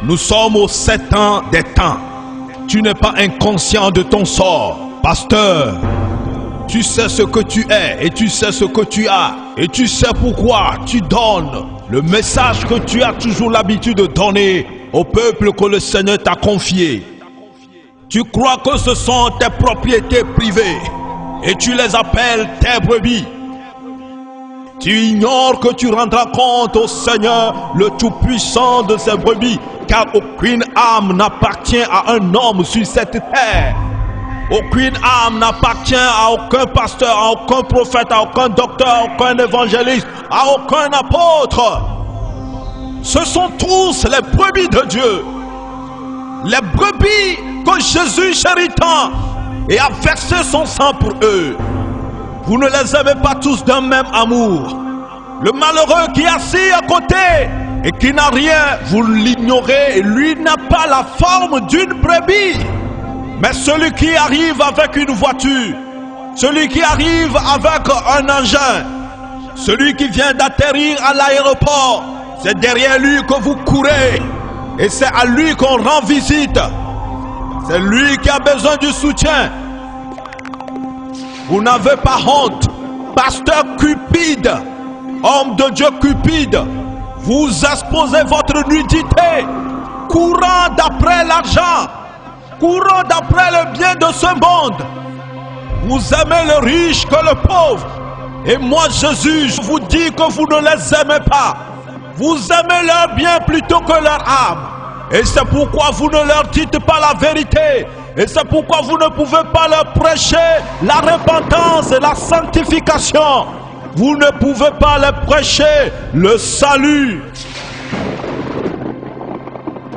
Nous sommes aux 7 ans des temps. Tu n'es pas inconscient de ton sort. Pasteur, tu sais ce que tu es et tu sais ce que tu as. Et tu sais pourquoi tu donnes le message que tu as toujours l'habitude de donner au peuple que le Seigneur t'a confié. Tu crois que ce sont tes propriétés privées et tu les appelles tes brebis. Tu ignores que tu rendras compte au Seigneur le Tout-Puissant de ses brebis, car aucune âme n'appartient à un homme sur cette terre. Aucune âme n'appartient à aucun pasteur, à aucun prophète, à aucun docteur, à aucun évangéliste, à aucun apôtre. Ce sont tous les brebis de Dieu. Les brebis que Jésus chérit tant et a versé son sang pour eux. Vous ne les aimez pas tous d'un même amour. Le malheureux qui est assis à côté et qui n'a rien, vous l'ignorez, et lui n'a pas la forme d'une brebis. Mais celui qui arrive avec une voiture, celui qui arrive avec un engin, celui qui vient d'atterrir à l'aéroport, c'est derrière lui que vous courez. Et c'est à lui qu'on rend visite. C'est lui qui a besoin du soutien. Vous n'avez pas honte. Pasteur cupide, homme de Dieu cupide, vous exposez votre nudité, courant d'après l'argent, courant d'après le bien de ce monde. Vous aimez le riche que le pauvre. Et moi Jésus, je vous dis que vous ne les aimez pas. Vous aimez leur bien plutôt que leur âme. Et c'est pourquoi vous ne leur dites pas la vérité. Et c'est pourquoi vous ne pouvez pas leur prêcher la repentance et la sanctification. Vous ne pouvez pas leur prêcher le salut.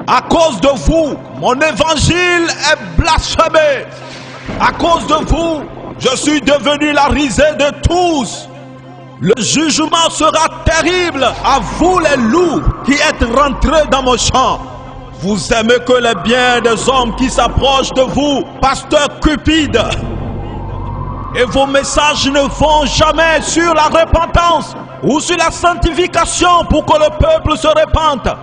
À cause de vous, mon évangile est blasphémé. À cause de vous, je suis devenu la risée de tous. Le jugement sera terrible à vous les loups qui êtes rentrés dans mon champ. Vous aimez que les biens des hommes qui s'approchent de vous, pasteur cupide. Et vos messages ne vont jamais sur la repentance ou sur la sanctification pour que le peuple se répande.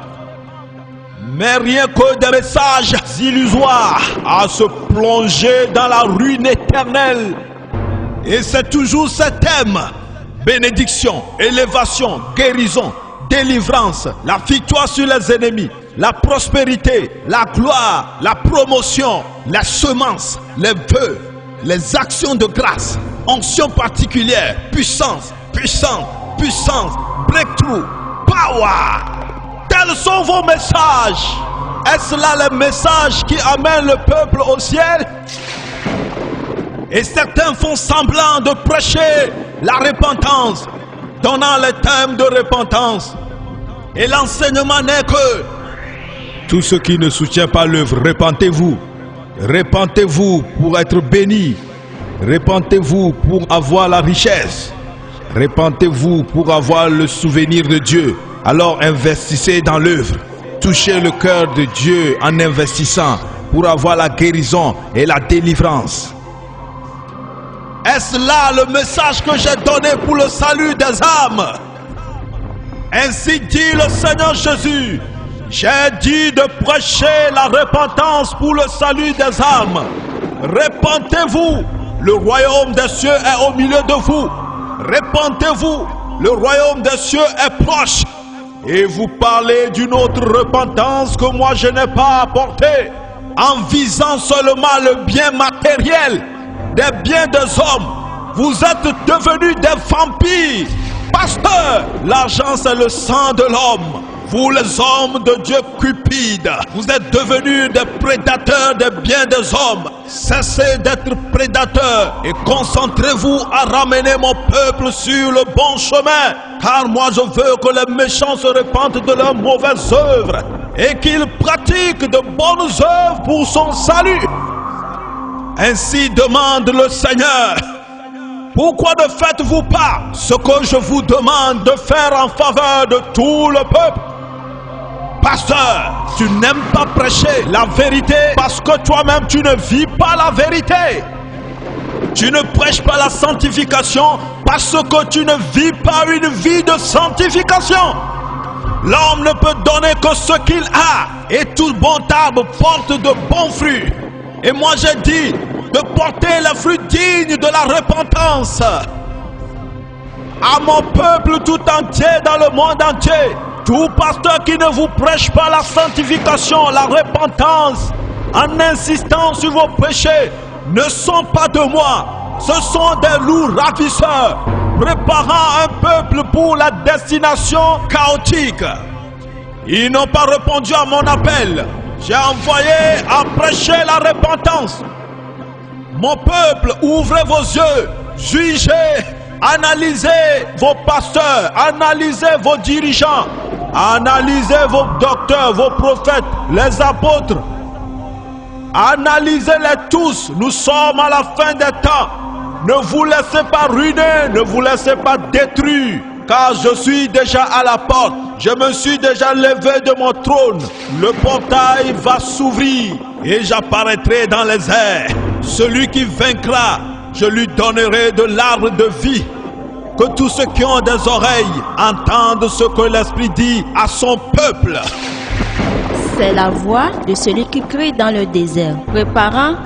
Mais rien que des messages illusoires à se plonger dans la ruine éternelle. Et c'est toujours ce thème. Bénédiction, élévation, guérison, délivrance, la victoire sur les ennemis, la prospérité, la gloire, la promotion, la semence, les vœux, les actions de grâce, onction particulière, puissance, puissance, puissance, breakthrough, power. Tels sont vos messages. Est-ce là les messages qui amènent le peuple au ciel? Et certains font semblant de prêcher la repentance, donnant les thèmes de repentance. Et l'enseignement n'est que tout ce qui ne soutient pas l'œuvre, repentez-vous. Repentez-vous pour être bénis. Repentez-vous pour avoir la richesse. Repentez-vous pour avoir le souvenir de Dieu. Alors investissez dans l'œuvre. Touchez le cœur de Dieu en investissant pour avoir la guérison et la délivrance. Est-ce là le message que j'ai donné pour le salut des âmes? Ainsi dit le Seigneur Jésus. J'ai dit de prêcher la repentance pour le salut des âmes. Repentez-vous, le royaume des cieux est au milieu de vous. Repentez-vous, le royaume des cieux est proche. Et vous parlez d'une autre repentance que moi je n'ai pas apportée, en visant seulement le bien matériel, des biens des hommes. Vous êtes devenus des vampires. Pasteur, l'argent c'est le sang de l'homme. Vous les hommes de Dieu cupides, vous êtes devenus des prédateurs des biens des hommes. Cessez d'être prédateurs et concentrez-vous à ramener mon peuple sur le bon chemin. Car moi je veux que les méchants se répandent de leurs mauvaises œuvres et qu'ils pratiquent de bonnes œuvres pour son salut. Ainsi demande le Seigneur. Pourquoi ne faites-vous pas ce que je vous demande de faire en faveur de tout le peuple? Pasteur, tu n'aimes pas prêcher la vérité parce que toi-même tu ne vis pas la vérité. Tu ne prêches pas la sanctification parce que tu ne vis pas une vie de sanctification. L'homme ne peut donner que ce qu'il a. Et tout bon arbre porte de bons fruits. Et moi j'ai dit de porter les fruits dignes de la repentance. À mon peuple tout entier dans le monde entier, tout pasteur qui ne vous prêche pas la sanctification, la repentance, en insistant sur vos péchés, ne sont pas de moi. Ce sont des loups ravisseurs, préparant un peuple pour la destination chaotique. Ils n'ont pas répondu à mon appel. J'ai envoyé à prêcher la repentance. Mon peuple, ouvrez vos yeux, jugez, analysez vos pasteurs, analysez vos dirigeants, analysez vos docteurs, vos prophètes, les apôtres. Analysez-les tous, nous sommes à la fin des temps. Ne vous laissez pas ruiner, ne vous laissez pas détruire, car je suis déjà à la porte. Je me suis déjà levé de mon trône. Le portail va s'ouvrir et j'apparaîtrai dans les airs. Celui qui vaincra, je lui donnerai de l'arbre de vie. Que tous ceux qui ont des oreilles entendent ce que l'Esprit dit à son peuple. C'est la voix de celui qui crie dans le désert, préparant